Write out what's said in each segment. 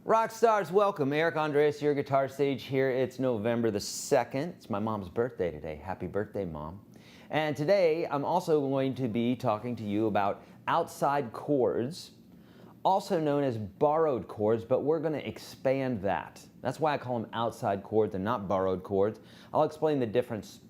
Rock stars, welcome. Eric Andreas, your Guitar Sage here. It's November the 2nd. It's my mom's birthday today. Happy birthday, Mom. And today, I'm also going to be talking to you about outside chords, also known as borrowed chords, but we're going to expand that. That's why I call them outside chords and not borrowed chords. I'll explain the difference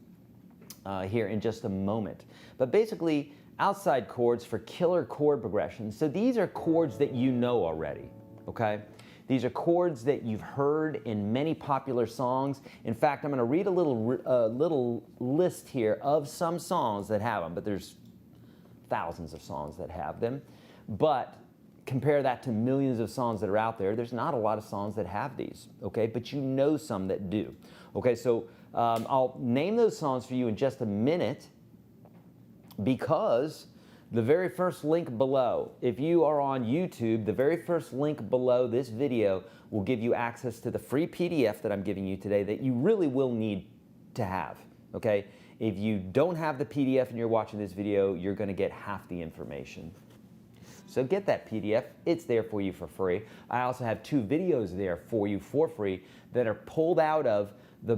here in just a moment. But basically, outside chords for killer chord progressions. So these are chords that you know already, okay? These are chords that you've heard in many popular songs. In fact, I'm going to read a little list here of some songs that have them, but there's thousands of songs that have them. But compare that to millions of songs that are out there. There's not a lot of songs that have these, okay? But you know some that do. Okay, so I'll name those songs for you in just a minute, because the very first link below, if you are on YouTube, the very first link below this video will give you access to the free PDF that I'm giving you today that you really will need to have, okay? If you don't have the PDF and you're watching this video, you're going to get half the information. So get that PDF. It's there for you for free. I also have 2 videos there for you for free that are pulled out of the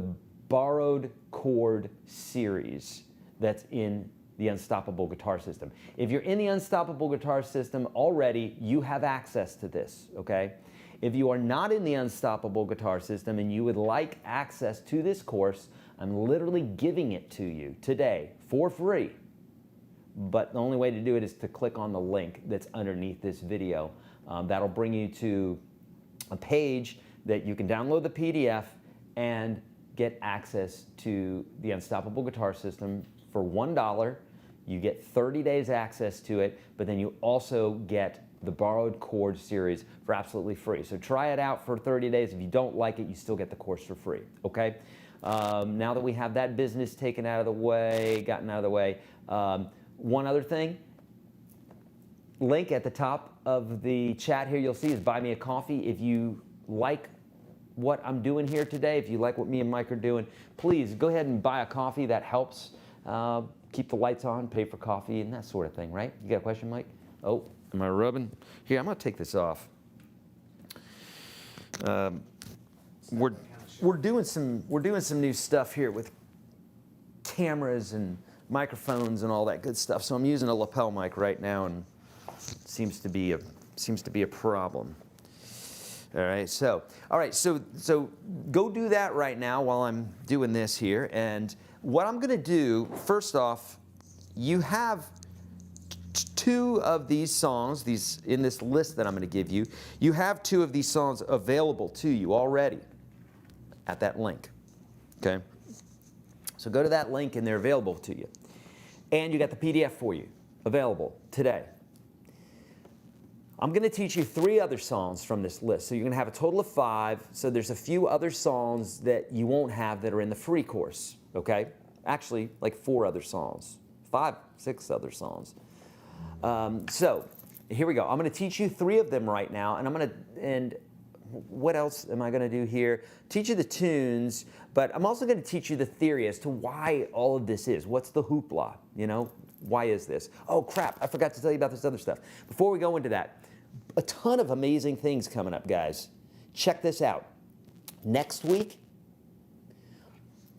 borrowed chord series that's in the Unstoppable Guitar System. If you're in the Unstoppable Guitar System already, you have access to this, okay? If you are not in the Unstoppable Guitar System and you would like access to this course, I'm literally giving it to you today for free. But the only way to do it is to click on the link that's underneath this video. That'll bring you to a page that you can download the PDF and get access to the Unstoppable Guitar System for $1. You get 30 days access to it, but then you also get the borrowed chord series for absolutely free. So try it out for 30 days. If you don't like it, you still get the course for free, okay? Now that we have that business gotten out of the way, one other thing, link at the top of the chat here you'll see is Buy Me a Coffee. If you like what I'm doing here today, if you like what me and Mike are doing, please go ahead and buy a coffee. That helps keep the lights on, pay for coffee, and that sort of thing, right? You got a question, Mike? Oh, am I rubbing? Here, I'm going to take this off. We're doing some new stuff here with cameras and microphones and all that good stuff. So I'm using a lapel mic right now, and it seems to be a problem. All right, so go do that right now while I'm doing this here. And what I'm going to do, first off, you have 2 of these songs, in this list that I'm going to give you. You have 2 of these songs available to you already at that link. Okay, so go to that link and they're available to you. And you got the PDF for you available today. I'm going to teach you 3 other songs from this list. So you're going to have a total of 5. So there's a few other songs that you won't have that are in the free course, okay? Actually, like 4 other songs, 5, 6 other songs. So here we go. I'm going to teach you 3 of them right now, and what else am I going to do here? Teach you the tunes, but I'm also going to teach you the theory as to why all of this is. What's the hoopla, you know? Why is this? Oh, crap, I forgot to tell you about this other stuff. Before we go into that, a ton of amazing things coming up, guys. Check this out. Next week,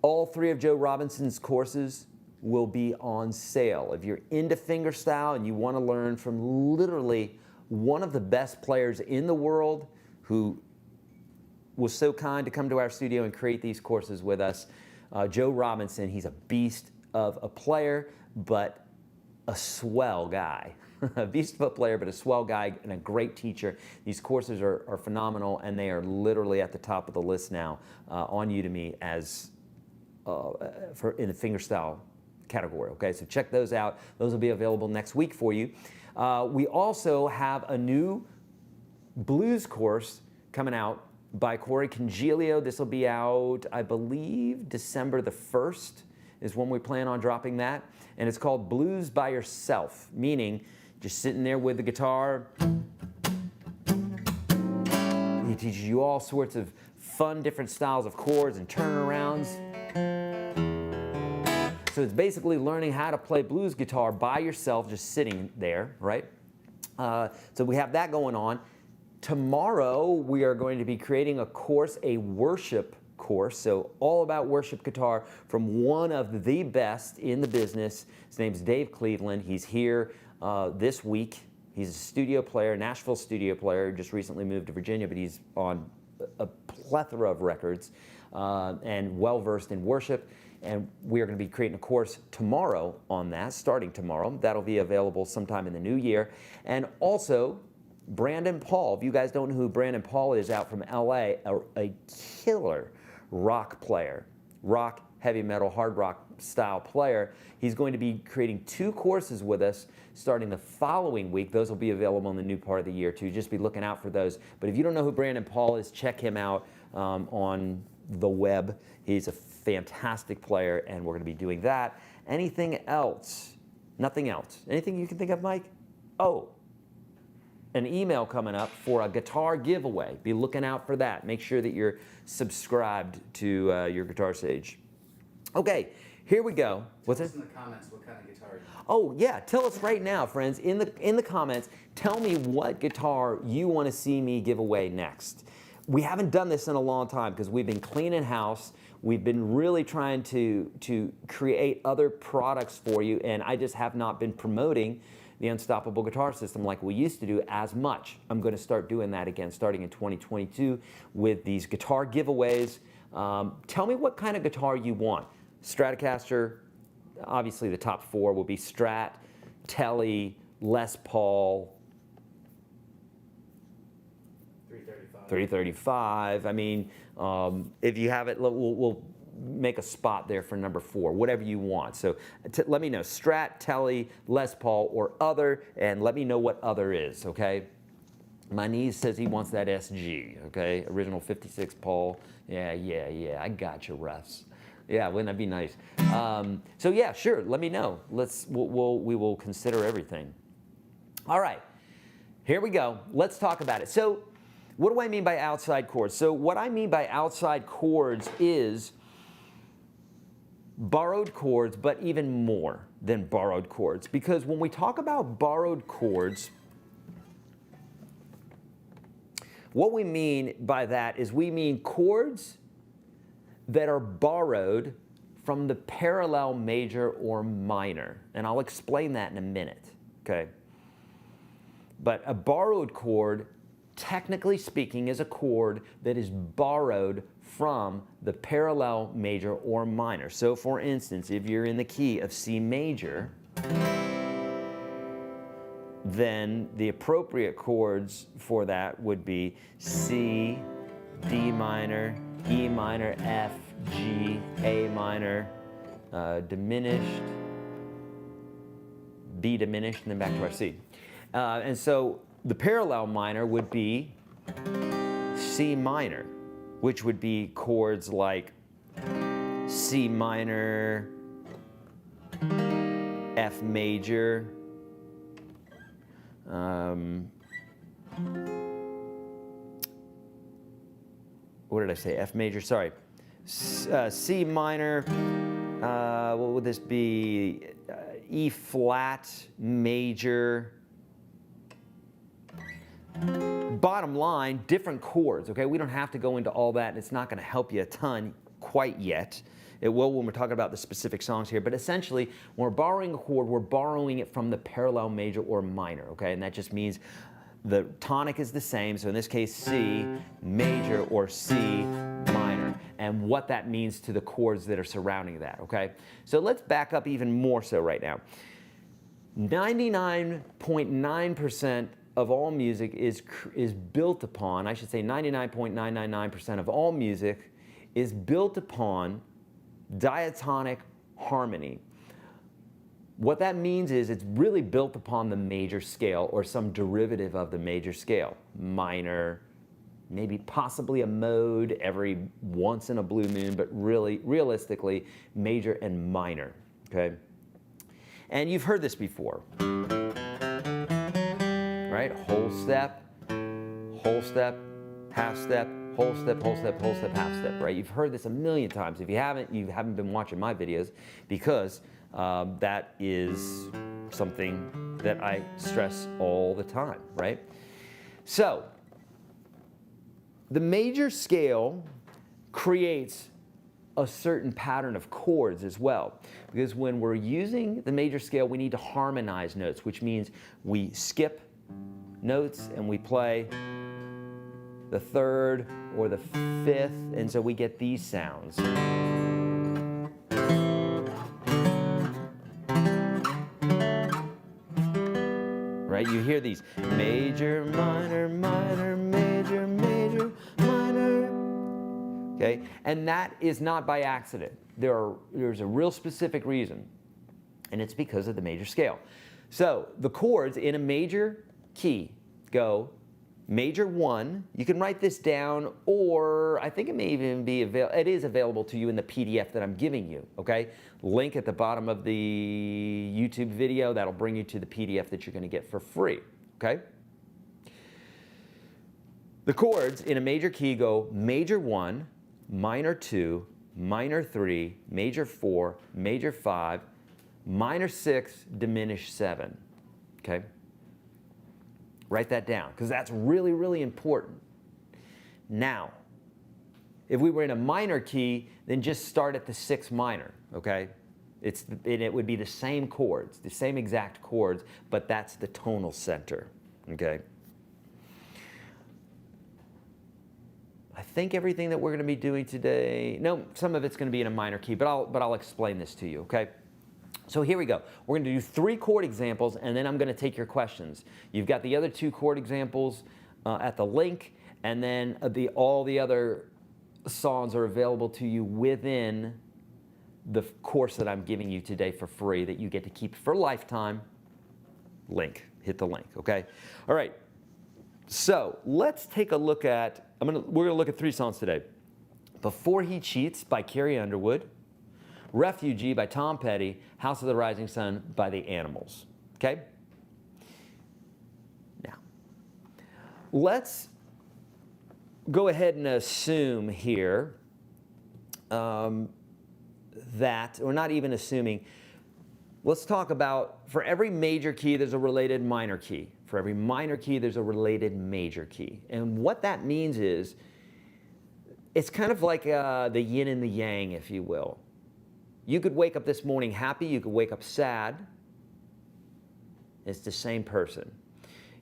all 3 of Joe Robinson's courses will be on sale. If you're into fingerstyle and you want to learn from literally one of the best players in the world who was so kind to come to our studio and create these courses with us, Joe Robinson, he's a beast of a player, but a swell guy. A beast of a player, but a swell guy and a great teacher. These courses are phenomenal, and they are literally at the top of the list now on Udemy as in the fingerstyle category. Okay, so check those out. Those will be available next week for you. We also have a new blues course coming out by Corey Congilio. This will be out, I believe, December the 1st is when we plan on dropping that. And it's called Blues by Yourself, meaning just sitting there with the guitar. He teaches you all sorts of fun, different styles of chords and turnarounds. So it's basically learning how to play blues guitar by yourself, just sitting there, right? So we have that going on. Tomorrow, we are going to be creating a course, a worship course, so all about worship guitar from one of the best in the business. His name's Dave Cleveland. He's here this week. He's a studio player, Nashville studio player, just recently moved to Virginia, but he's on a plethora of records and well-versed in worship. And we are going to be creating a course tomorrow on that, starting tomorrow. That'll be available sometime in the new year. And also, Brandon Paul, if you guys don't know who Brandon Paul is, out from LA, a killer rock player, rock, heavy metal, hard rock style player. He's going to be creating 2 courses with us starting the following week. Those will be available in the new part of the year too. Just be looking out for those. But if you don't know who Brandon Paul is, check him out on the web. He's a fantastic player, and we're going to be doing that. Anything else? Nothing else. Anything you can think of, Mike? Oh, an email coming up for a guitar giveaway. Be looking out for that. Make sure that you're subscribed to Your Guitar Sage. Okay, here we go. What's it? In the comments, what kind of guitar you want? Oh yeah, tell us right now, friends, in the comments. Tell me what guitar you want to see me give away next. We haven't done this in a long time because we've been cleaning house. We've been really trying to create other products for you, and I just have not been promoting the Unstoppable Guitar System like we used to do as much. I'm going to start doing that again starting in 2022 with these guitar giveaways. Tell me what kind of guitar you want. Stratocaster, obviously the top 4 will be Strat, Tele, Les Paul, 335. I mean, if you have it, we'll make a spot there for number 4, whatever you want. So let me know, Strat, Tele, Les Paul, or other, and let me know what other is, okay? My niece says he wants that SG, okay? Original 56 Paul. Yeah, I got you, Russ. Yeah, wouldn't that be nice? So yeah, sure, let me know. We will consider everything. All right, here we go. Let's talk about it. So what do I mean by outside chords? So what I mean by outside chords is borrowed chords, but even more than borrowed chords. Because when we talk about borrowed chords, what we mean by that is we mean chords that are borrowed from the parallel major or minor. And I'll explain that in a minute, okay? But a borrowed chord, technically speaking, is a chord that is borrowed from the parallel major or minor. So for instance, if you're in the key of C major, then the appropriate chords for that would be C, D minor, E minor, F, G, A minor, diminished, B diminished, and then back to our C. And so the parallel minor would be C minor, which would be chords like C minor, F major, what did I say? F major, sorry. C minor, what would this be? E flat major. Bottom line, different chords, okay? We don't have to go into all that, and it's not going to help you a ton quite yet. It will when we're talking about the specific songs here, but essentially, when we're borrowing a chord, we're borrowing it from the parallel major or minor, okay? And that just means the tonic is the same, so in this case, C major or C minor, and what that means to the chords that are surrounding that, okay? So let's back up even more so right now. 99.9% of all music is built upon, I should say 99.999% of all music is built upon diatonic harmony. What that means is it's really built upon the major scale or some derivative of the major scale. Minor, maybe possibly a mode every once in a blue moon, but really, realistically, major and minor, okay? And you've heard this before. Right? Whole step, half step, whole step, whole step, whole step, half step, right? You've heard this a million times. If you haven't been watching my videos, because that is something that I stress all the time, right? So, the major scale creates a certain pattern of chords as well, because when we're using the major scale, we need to harmonize notes, which means we skip notes and we play the third or the fifth, and so we get these sounds. Right? You hear these major, minor, minor, major, major, minor. Okay? And that is not by accident. There's a real specific reason, and it's because of the major scale. So the chords in a major key go major 1. You can write this down, or I think it may even be it is available to you in the PDF that I'm giving you, okay? Link at the bottom of the YouTube video. That'll bring you to the PDF that you're going to get for free, okay? The chords in a major key go major 1, minor 2, minor 3, major 4, major 5, minor 6, diminished 7, okay? Write that down, because that's really, really important. Now, if we were in a minor key, then just start at the 6th minor, okay? It would be the same chords, the same exact chords, but that's the tonal center, okay? I think everything that we're going to be doing today, no, some of it's going to be in a minor key, but I'll explain this to you, okay? So here we go. We're going to do 3 chord examples, and then I'm going to take your questions. You've got the other 2 chord examples at the link, and then all the other songs are available to you within the course that I'm giving you today for free that you get to keep for lifetime. Link. Hit the link, okay? All right. So let's take a look at, we're going to look at 3 songs today. Before He Cheats by Carrie Underwood, Refugee by Tom Petty, House of the Rising Sun by the Animals, okay? Now, let's go ahead and assume here that, or not even assuming, let's talk about, for every major key, there's a related minor key. For every minor key, there's a related major key. And what that means is, it's kind of like the yin and the yang, if you will. You could wake up this morning happy, you could wake up sad. It's the same person.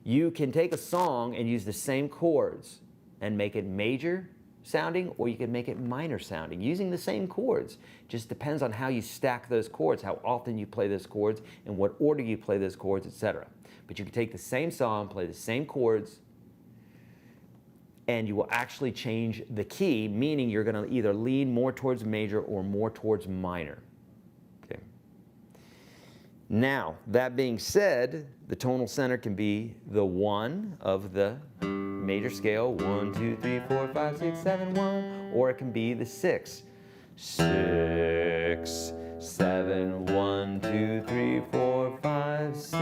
You can take a song and use the same chords and make it major sounding, or you can make it minor sounding using the same chords. Just depends on how you stack those chords, how often you play those chords, in what order you play those chords, etc. But you can take the same song, play the same chords, and you will actually change the key, meaning you're going to either lean more towards major or more towards minor. Okay. Now, that being said, the tonal center can be the 1 of the major scale, 1, 2, 3, 4, 5, 6, 7, 1, or it can be the 6. 6, 7, 1, 2, 3, 4, 5, 6.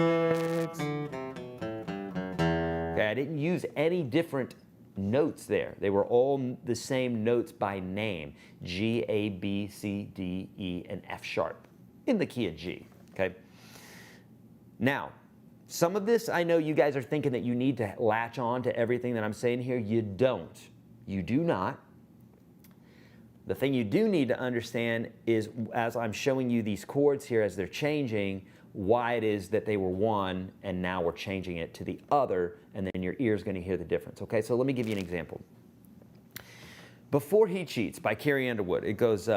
Okay, I didn't use any different notes there. They were all the same notes by name. G, A, B, C, D, E, and F sharp in the key of G, okay? Now, some of this, I know you guys are thinking that you need to latch on to everything that I'm saying here. You don't. You do not. The thing you do need to understand is, as I'm showing you these chords here as they're changing, why it is that they were one and now we're changing it to the other, and then your ear's going to hear the difference. Okay, so let me give you an example. Before He Cheats by Carrie Underwood, it goes...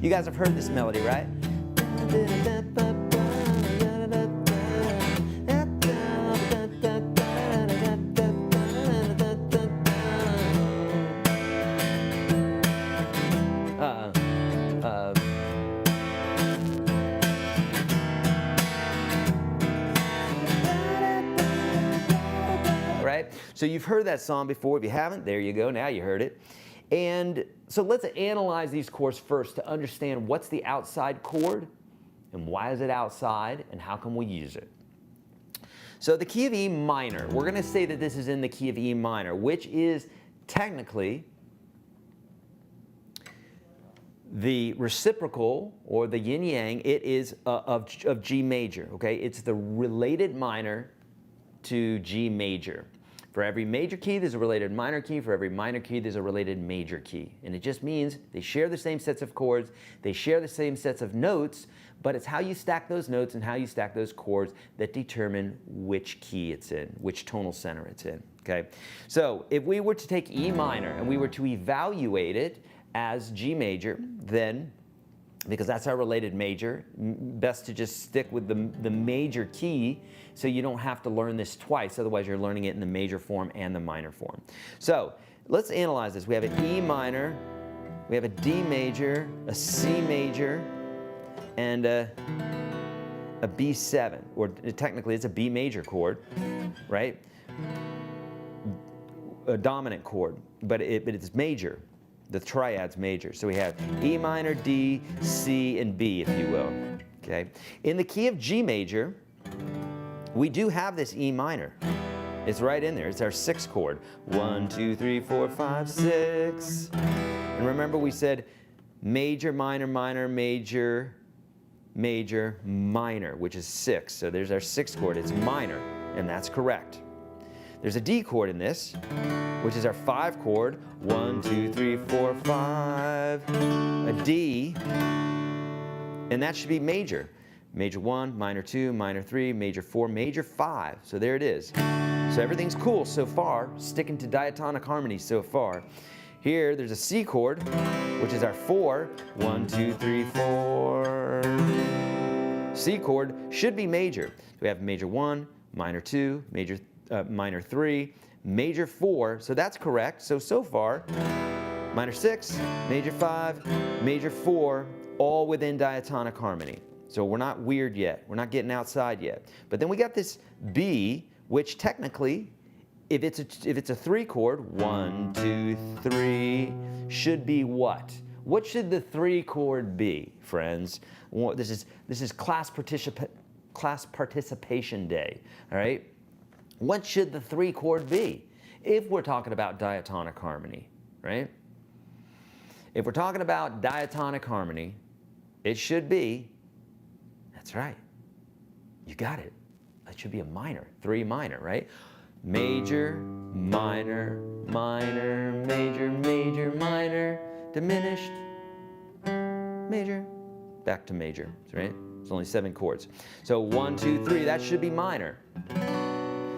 You guys have heard this melody, right? Right? So you've heard that song before. If you haven't, there you go. Now you heard it. And so let's analyze these chords first to understand what's the outside chord and why is it outside and how can we use it. So the key of E minor, we're going to say that this is in the key of E minor, which is technically the reciprocal, or the yin-yang, it is of G major, okay? It's the related minor to G major. For every major key, there's a related minor key. For every minor key, there's a related major key. And it just means they share the same sets of chords, they share the same sets of notes, but it's how you stack those notes and how you stack those chords that determine which key it's in, which tonal center it's in, okay? So if we were to take E minor and we were to evaluate it as G major, then, because that's our related major, best to just stick with the major key so you don't have to learn this twice, otherwise you're learning it in the major form and the minor form. So let's analyze this. We have an E minor, we have a D major, a C major, and a B7, or technically it's a B major chord, right? A dominant chord, but it's major. The triad's major. So we have E minor, D, C, and B, if you will. Okay. In the key of G major, we do have this E minor. It's right in there. It's our 6th chord. 1, 2, 3, 4, 5, 6. And remember we said major, minor, minor, major, major, minor, which is 6. So there's our 6th chord. It's minor, and that's correct. There's a D chord in this, which is our 5 chord. 1, 2, 3, 4, 5. A D, and that should be major. Major 1, minor 2, minor 3, major 4, major 5. So there it is. So everything's cool so far, sticking to diatonic harmony so far. Here, there's a C chord, which is our 4. 1, 2, 3, 4. C chord should be major. We have major 1, minor 2, minor 3, major 4, so that's correct. So far, minor 6, major 5, major 4, all within diatonic harmony. So we're not weird yet. We're not getting outside yet. But then we got this B, which technically, if it's a 3 chord, 1, 2, 3, should be what? What should the 3 chord be, friends? This is class participation day, all right? What should the 3 chord be if we're talking about diatonic harmony, right? If we're talking about diatonic harmony, it should be, that's right, you got it. It should be a minor, 3 minor, right? Major, minor, minor, major, major, minor, diminished, major, back to major, right? It's only 7 chords. So 1, 2, 3, that should be minor.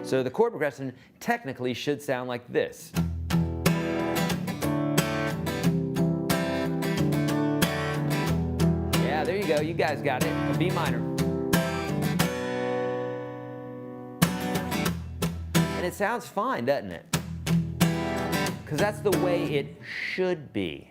So the chord progression technically should sound like this. Yeah, there you go. You guys got it. A B minor. And it sounds fine, doesn't it? Because that's the way it should be.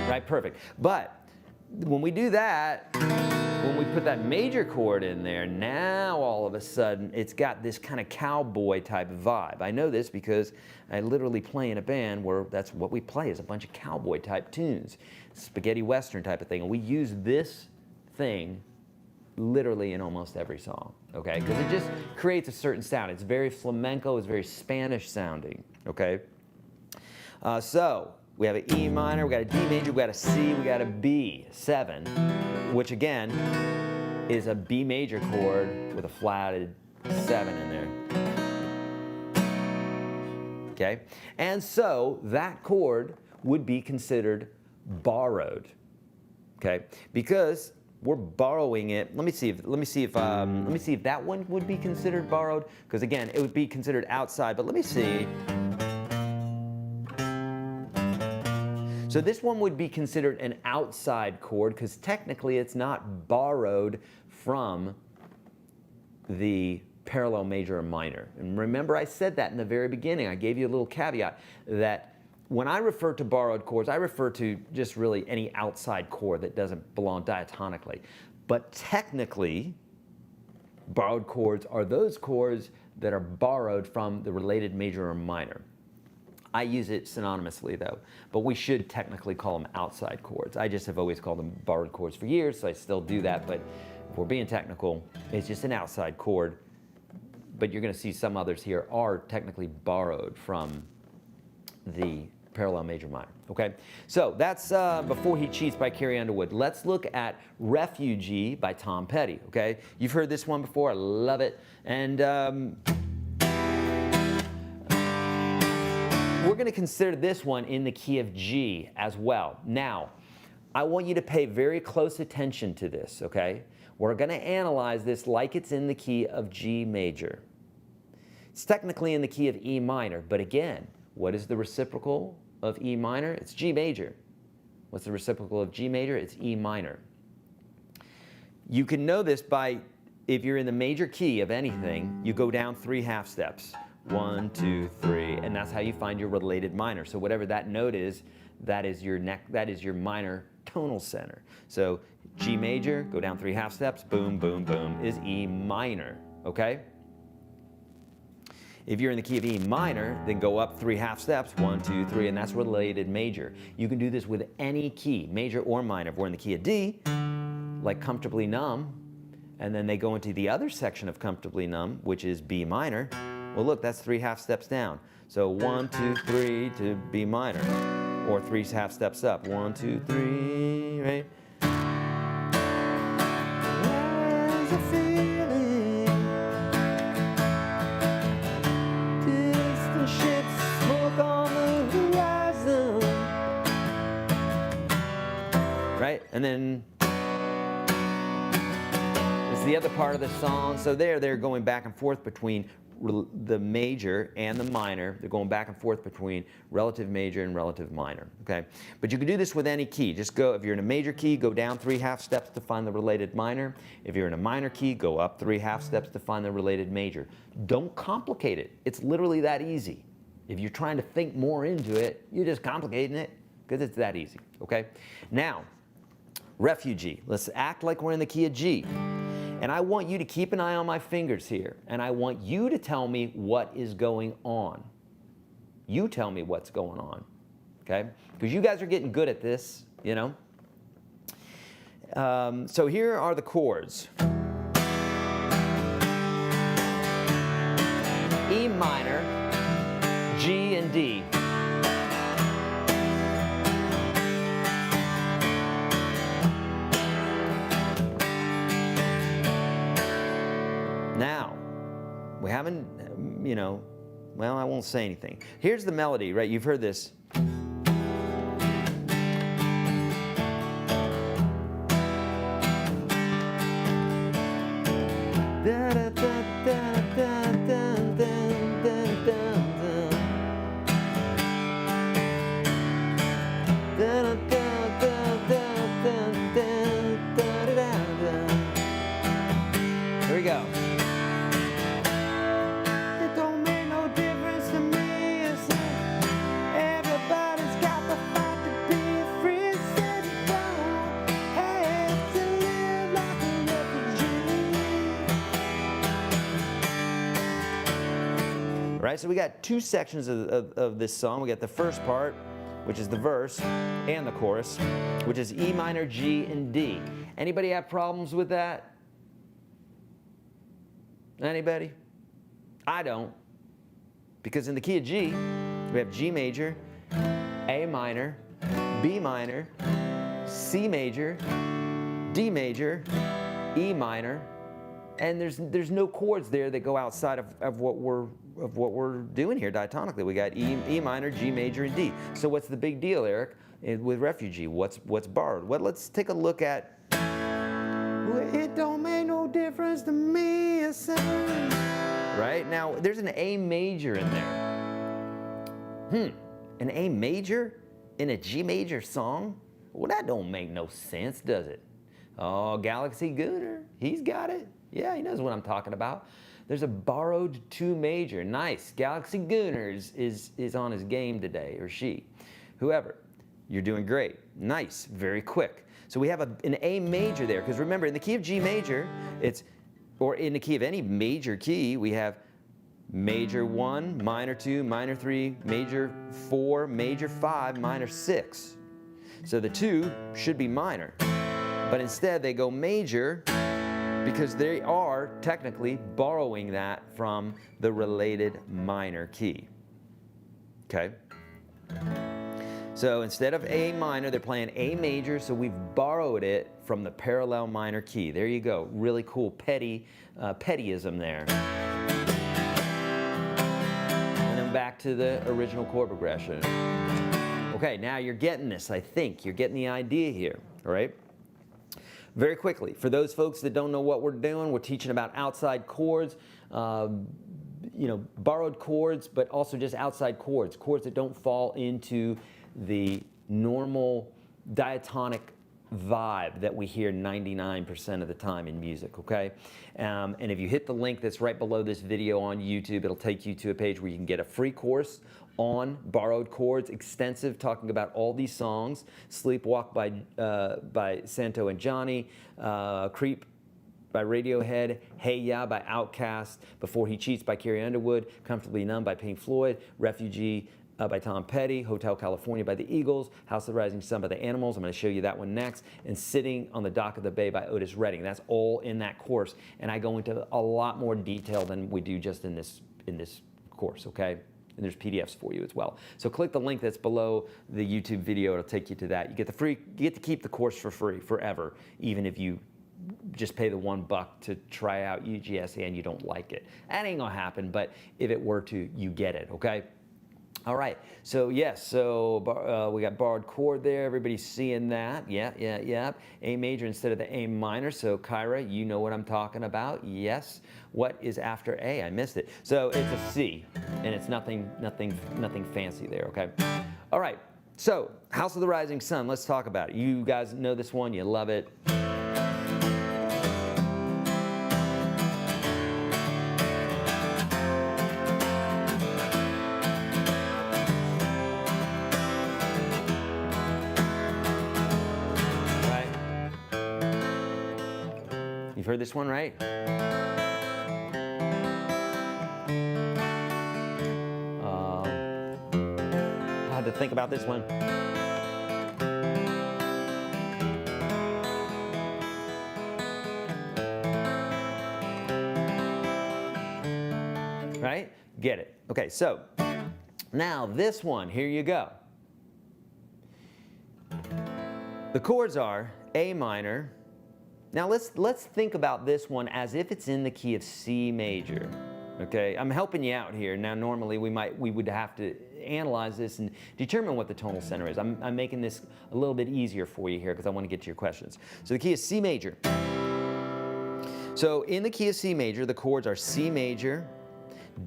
Right, perfect. But when we do that, when we put that major chord in there, now all of a sudden it's got this kind of cowboy type vibe. I know this because I literally play in a band where that's what we play, is a bunch of cowboy type tunes, spaghetti western type of thing. And we use this thing literally in almost every song, okay? Because it just creates a certain sound. It's very flamenco, it's very Spanish sounding, okay? So we have an E minor, we got a D major, we got a C, we got a B7, which again is a B major chord with a flatted 7 in there. Okay? And so that chord would be considered borrowed. Okay? Because we're borrowing it. Let me see if that one would be considered borrowed, because again, it would be considered outside, but let me see. So this one would be considered an outside chord because technically it's not borrowed from the parallel major or minor. And remember I said that in the very beginning. I gave you a little caveat that when I refer to borrowed chords, I refer to just really any outside chord that doesn't belong diatonically. But technically, borrowed chords are those chords that are borrowed from the related major or minor. I use it synonymously though, but we should technically call them outside chords. I just have always called them borrowed chords for years, so I still do that, but if we're being technical, it's just an outside chord. But you're going to see some others here are technically borrowed from the parallel major minor, okay? So that's Before He Cheats by Carrie Underwood. Let's look at Refugee by Tom Petty, okay? You've heard this one before, I love it. And we're going to consider this one in the key of G as well. Now, I want you to pay very close attention to this, okay? We're going to analyze this like it's in the key of G major. It's technically in the key of E minor, but again, what is the reciprocal of E minor? It's G major. What's the reciprocal of G major? It's E minor. You can know this by, if you're in the major key of anything, you go down 3 half steps. 1, 2, 3, and that's how you find your related minor. So whatever that note is, that is your minor tonal center. So G major, go down 3 half steps, boom, boom, boom, is E minor, okay? If you're in the key of E minor, then go up 3 half steps, 1, 2, 3, and that's related major. You can do this with any key, major or minor. If we're in the key of D, like Comfortably Numb, and then they go into the other section of Comfortably Numb, which is B minor, well look, that's 3 half steps down. So 1, 2, 3 to B minor, or 3 half steps up, 1, 2, 3, right? There's a feeling, distant ships, smoke on the horizon, right? And then it's the other part of the song. So they're going back and forth between the major and the minor. They're going back and forth between relative major and relative minor, okay? But you can do this with any key. Just go, if you're in a major key, go down 3 half steps to find the related minor. If you're in a minor key, go up 3 half steps to find the related major. Don't complicate it. It's literally that easy. If you're trying to think more into it, you're just complicating it because it's that easy, okay? Now, Refugee. Let's act like we're in the key of G. And I want you to keep an eye on my fingers here, and I want you to tell me what is going on. You tell me what's going on, okay? Because you guys are getting good at this, you know? So here are the chords. E minor, G, and D. Now, we haven't, you know, well, I won't say anything. Here's the melody, right? You've heard this. Here we go. Right, so we got 2 sections of this song. We got the first part, which is the verse, and the chorus, which is E minor, G, and D. Anybody have problems with that? Anybody? I don't. Because in the key of G, we have G major, A minor, B minor, C major, D major, E minor, and there's no chords there that go outside of what we're doing here diatonically. We got E minor, G major, and D. So what's the big deal, Eric, with Refugee? What's borrowed? Well, let's take a look at. It don't make no difference to me, right? Now, there's an A major in there. An A major in a G major song? Well, that don't make no sense, does it? Oh, Galaxy Gooner, he's got it. Yeah, he knows what I'm talking about. There's a borrowed 2 major. Nice. Galaxy Gooner is on his game today, or she. Whoever. You're doing great. Nice. Very quick. So we have an A major there, because remember, in the key of G major, or in the key of any major key, we have major 1, minor 2, minor 3, major 4, major 5, minor 6. So the 2 should be minor, but instead they go major because they are technically borrowing that from the related minor key. Okay? So instead of A minor, they're playing A major, so we've borrowed it from the parallel minor key. There you go. Really cool pettyism there. And then back to the original chord progression. Okay, now you're getting this, I think. You're getting the idea here, all right? Very quickly, for those folks that don't know what we're doing, we're teaching about outside chords, you know, borrowed chords, but also just outside chords, chords that don't fall into the normal diatonic vibe that we hear 99% of the time in music, okay? And if you hit the link that's right below this video on YouTube, it'll take you to a page where you can get a free course on borrowed chords, extensive, talking about all these songs. Sleepwalk by Santo and Johnny, Creep by Radiohead, Hey Ya by Outkast, Before He Cheats by Carrie Underwood, Comfortably Numb by Pink Floyd, Refugee by Tom Petty, Hotel California by the Eagles, House of the Rising Sun by the Animals, I'm going to show you that one next, and Sitting on the Dock of the Bay by Otis Redding. That's all in that course, and I go into a lot more detail than we do just in this course, okay? And there's PDFs for you as well. So click the link that's below the YouTube video, it'll take you to that. You get to keep the course for free forever, even if you just pay the $1 to try out UGSA and you don't like it. That ain't gonna happen, but if it were to, you get it, okay? All right, so yes, so we got borrowed chord there. Everybody's seeing that. Yeah. A major instead of the A minor. So Kyra, you know what I'm talking about. Yes. What is after A? I missed it. So it's a C, and it's nothing fancy there. Okay. All right. So House of the Rising Sun. Let's talk about it. You guys know this one. You love it. You've heard this one, right? I had to think about this one. Right? Get it. Okay, so now this one, here you go. The chords are A minor. Now let's think about this one as if it's in the key of C major. Okay, I'm helping you out here. Now normally we would have to analyze this and determine what the tonal center is. I'm making this a little bit easier for you here because I want to get to your questions. So the key is C major. So in the key of C major, the chords are C major,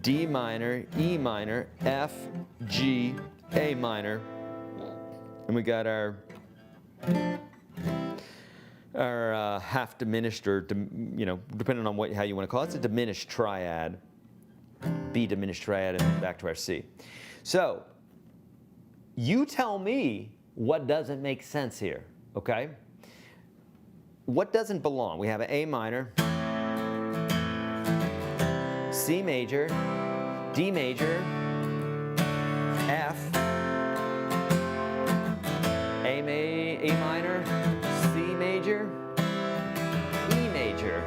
D minor, E minor, F, G, A minor, and we got our half diminished, or you know, depending on how you want to call it, it's a diminished triad, B diminished triad, and back to our C. So you tell me what doesn't make sense here, okay? What doesn't belong? We have an A minor, C major, D major, F, A minor, C major, E major.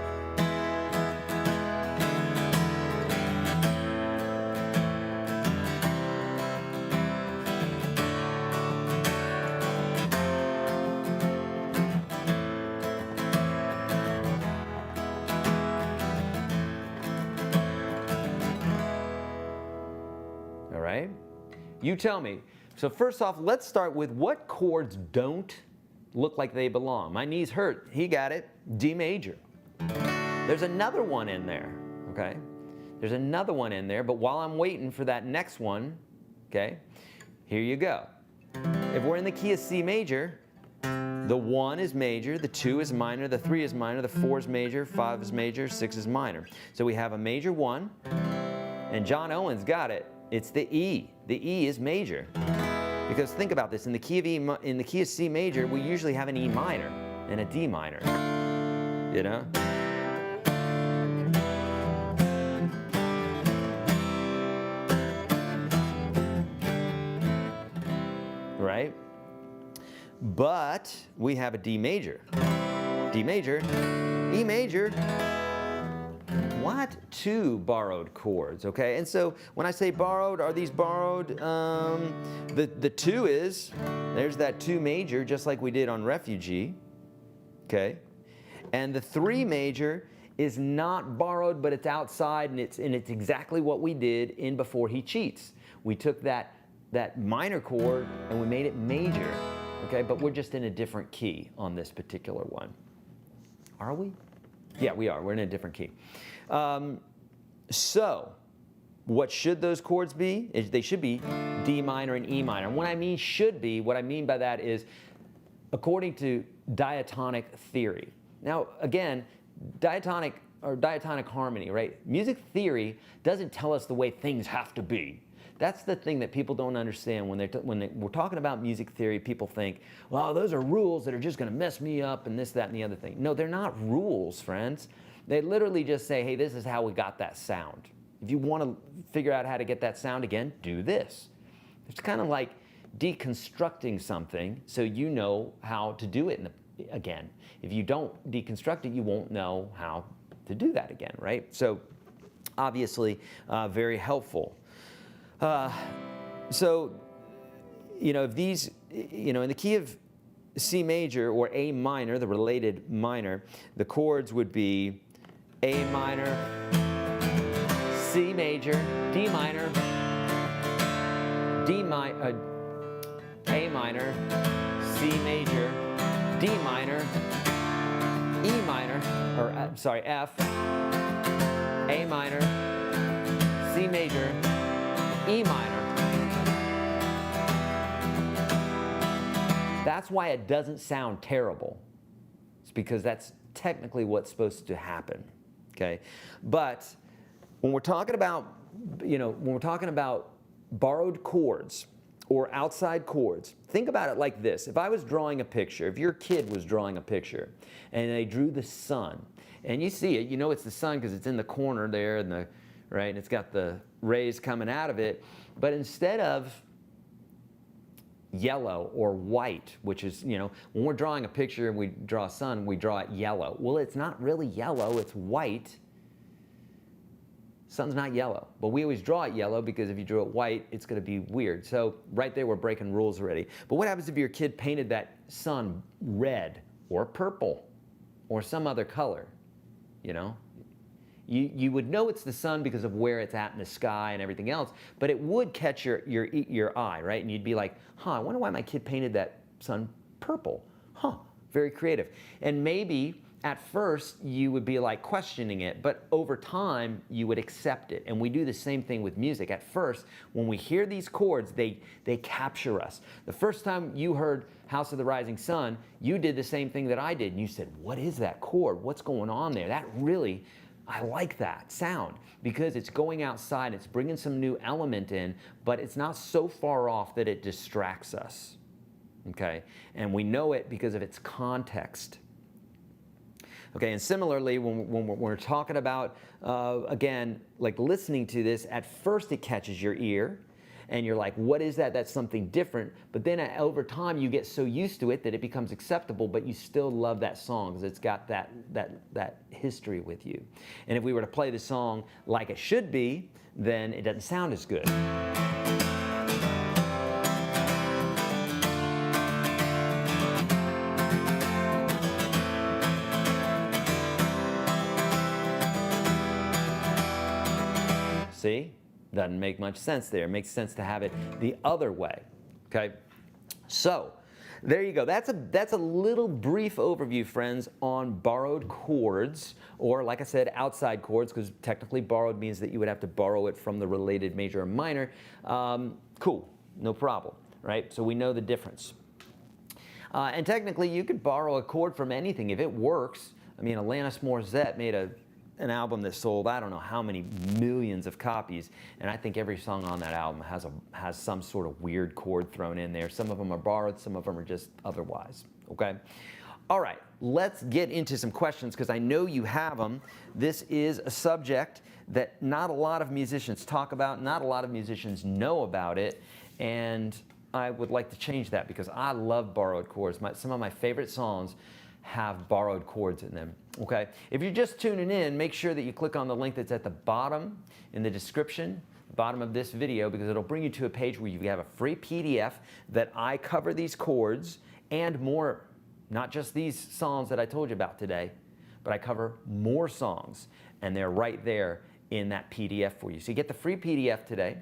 All right, you tell me. So first off, let's start with what chords don't look like they belong. My knees hurt. He got it. D major. There's another one in there, okay? There's another one in there, but while I'm waiting for that next one, okay, here you go. If we're in the key of C major, the 1 is major, the 2 is minor, the 3 is minor, the 4 is major, 5 is major, 6 is minor. So we have a major 1, and John Owens got it. It's the E. The E is major. Because think about this, in the key of C major, we usually have an E minor and a D minor, you know? But we have a D major, D major, E major. What? 2 borrowed chords, okay? And so when I say borrowed, are these borrowed? The 2 is, there's that 2 major, just like we did on Refugee, okay? And the 3 major is not borrowed, but it's outside, and it's exactly what we did in Before He Cheats. We took that minor chord and we made it major, okay? But we're just in a different key on this particular one. Are we? Yeah, we are. We're in a different key. So, what should those chords be? They should be D minor and E minor. And when I mean should be, what I mean by that is according to diatonic theory. Now, again, diatonic harmony, right? Music theory doesn't tell us the way things have to be. That's the thing that people don't understand when we're talking about music theory. People think, well, those are rules that are just going to mess me up and this, that, and the other thing. No, they're not rules, friends. They literally just say, hey, this is how we got that sound. If you want to figure out how to get that sound again, do this. It's kind of like deconstructing something so you know how to do it again. If you don't deconstruct it, you won't know how to do that again, right? So obviously, very helpful. So, if these, in the key of C major or A minor, the related minor, the chords would be A minor, C major, D minor, A minor, C major, D minor, E minor, F, A minor, C major, E minor. That's why it doesn't sound terrible. It's because that's technically what's supposed to happen, okay? But when we're talking about, borrowed chords or outside chords, think about it like this. If I was drawing a picture, if your kid was drawing a picture and they drew the sun, and you see it, it's the sun because it's in the corner there, and right, and it's got the rays coming out of it, but instead of yellow or white, which is, when we're drawing a picture and we draw a sun, we draw it yellow. Well, it's not really yellow, it's white. Sun's not yellow, but we always draw it yellow because if you drew it white, it's going to be weird. So right there, we're breaking rules already. But what happens if your kid painted that sun red or purple or some other color, You would know it's the sun because of where it's at in the sky and everything else, but it would catch your eye, right? And you'd be like, I wonder why my kid painted that sun purple. Very creative. And maybe at first you would be like questioning it, but over time you would accept it. And we do the same thing with music. At first, when we hear these chords, they capture us. The first time you heard House of the Rising Sun, you did the same thing that I did. And you said, what is that chord? What's going on there? I like that sound because it's going outside, it's bringing some new element in, but it's not so far off that it distracts us, okay? And we know it because of its context. Okay, and similarly, when we're talking about, again, like listening to this, at first it catches your ear, and you're like, what is that? That's something different. But then over time, you get so used to it that it becomes acceptable, but you still love that song because it's got that history with you. And if we were to play the song like it should be, then it doesn't sound as good. See? Doesn't make much sense there. It makes sense to have it the other way, okay? So, there you go. That's a little brief overview, friends, on borrowed chords, or like I said, outside chords, because technically borrowed means that you would have to borrow it from the related major or minor. Cool, no problem, right? So we know the difference. And technically, you could borrow a chord from anything if it works. I mean, Alanis Morissette made an album that sold I don't know how many millions of copies, and I think every song on that album has some sort of weird chord thrown in there. Some of them are borrowed, some of them are just otherwise, okay? All right, let's get into some questions because I know you have them. This is a subject that not a lot of musicians talk about, not a lot of musicians know about it, and I would like to change that because I love borrowed chords. Some of my favorite songs have borrowed chords in them, okay? If you're just tuning in, make sure that you click on the link that's at the bottom in the description, bottom of this video, because it'll bring you to a page where you have a free PDF that I cover these chords and more, not just these songs that I told you about today, but I cover more songs, and they're right there in that PDF for you. So you get the free PDF today.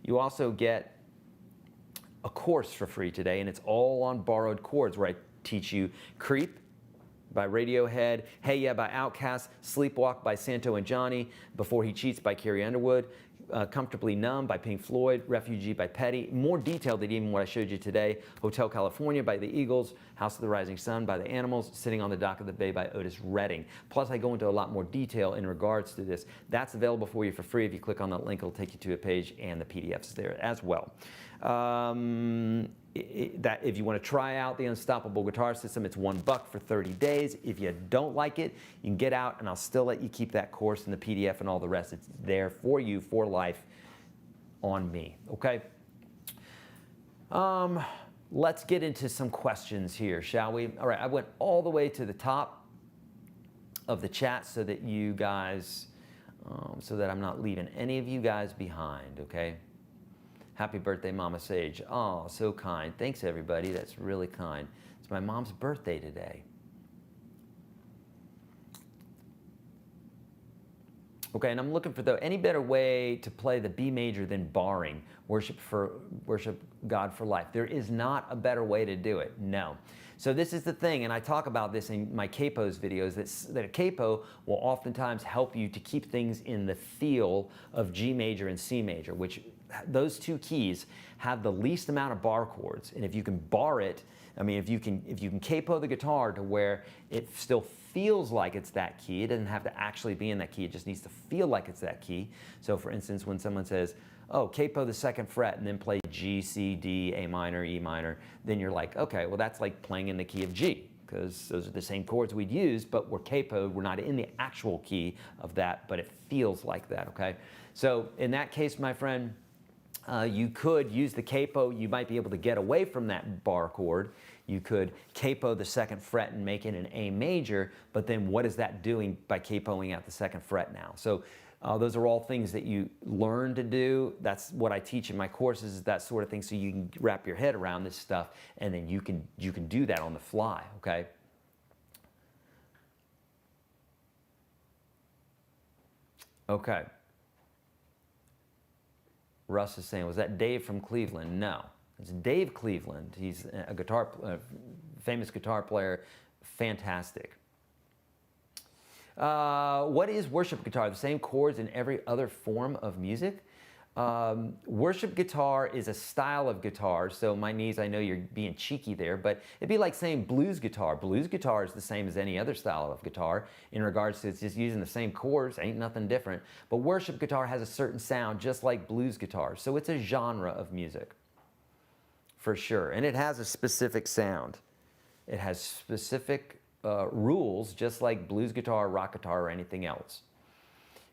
You also get a course for free today, and it's all on borrowed chords, where I teach you Creep by Radiohead, Hey Yeah by Outkast, Sleepwalk by Santo and Johnny, Before He Cheats by Carrie Underwood, Comfortably Numb by Pink Floyd, Refugee by Petty, more detailed than even what I showed you today, Hotel California by the Eagles, House of the Rising Sun by the Animals, Sitting on the Dock of the Bay by Otis Redding. Plus I go into a lot more detail in regards to this. That's available for you for free. If you click on that link, it'll take you to a page, and the PDF's there as well. If you want to try out the Unstoppable Guitar System, it's $1 for 30 days. If you don't like it, you can get out, and I'll still let you keep that course and the PDF and all the rest. It's there for you for life on me, okay? Let's get into some questions here, shall we? All right, I went all the way to the top of the chat so that you guys, so that I'm not leaving any of you guys behind, okay? Happy birthday, Mama Sage. Oh, so kind. Thanks, everybody. That's really kind. It's my mom's birthday today. Okay, and I'm looking for any better way to play the B major than barring, worship God for life. There is not a better way to do it, no. So this is the thing, and I talk about this in my capos videos, that a capo will oftentimes help you to keep things in the feel of G major and C major, which those two keys have the least amount of bar chords. And if you can bar it, I mean, if you can capo the guitar to where it still feels like it's that key, it doesn't have to actually be in that key, it just needs to feel like it's that key. So for instance, when someone says, oh, capo the 2nd fret and then play G, C, D, A minor, E minor, then you're like, okay, well that's like playing in the key of G, because those are the same chords we'd use, but we're capoed, we're not in the actual key of that, but it feels like that, okay? So in that case, my friend, you could use the capo. You might be able to get away from that bar chord. You could capo the 2nd fret and make it an A major, but then what is that doing by capoing out the 2nd fret now? So those are all things that you learn to do. That's what I teach in my courses, is that sort of thing, so you can wrap your head around this stuff, and then you can do that on the fly, okay? Okay. Russ is saying, was that Dave from Cleveland? No, it's Dave Cleveland. He's a famous guitar player, fantastic. What is worship guitar? The same chords in every other form of music? Worship guitar is a style of guitar, so my knees, I know you're being cheeky there, but it'd be like saying blues guitar. Blues guitar is the same as any other style of guitar in regards to it's just using the same chords, ain't nothing different. But worship guitar has a certain sound just like blues guitar, so it's a genre of music, for sure. And it has a specific sound. It has specific rules, just like blues guitar, rock guitar, or anything else.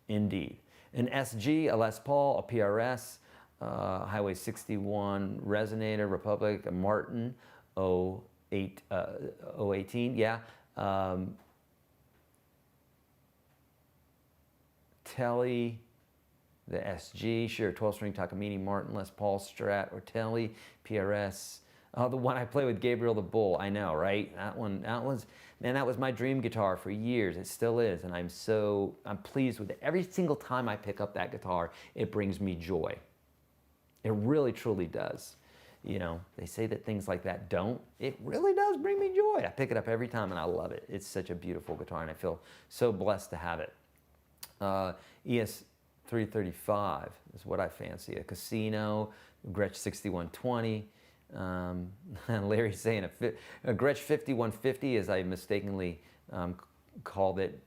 Indeed. An SG, a Les Paul, a PRS, Highway 61 Resonator, Republic, a Martin 018, yeah. Telly, the SG, sure, 12-string Takamine, Martin, Les Paul, Strat, or Telly, PRS. Oh, the one I play with Gabriel the Bull, I know, right? That was, man, that was my dream guitar for years. It still is, and I'm pleased with it. Every single time I pick up that guitar, it brings me joy. It really, truly does. You know, they say that things like that don't. It really does bring me joy. I pick it up every time, and I love it. It's such a beautiful guitar, and I feel so blessed to have it. ES335 is what I fancy. A Casino, Gretsch 6120. Larry's saying a Gretsch 5150, as I mistakenly called it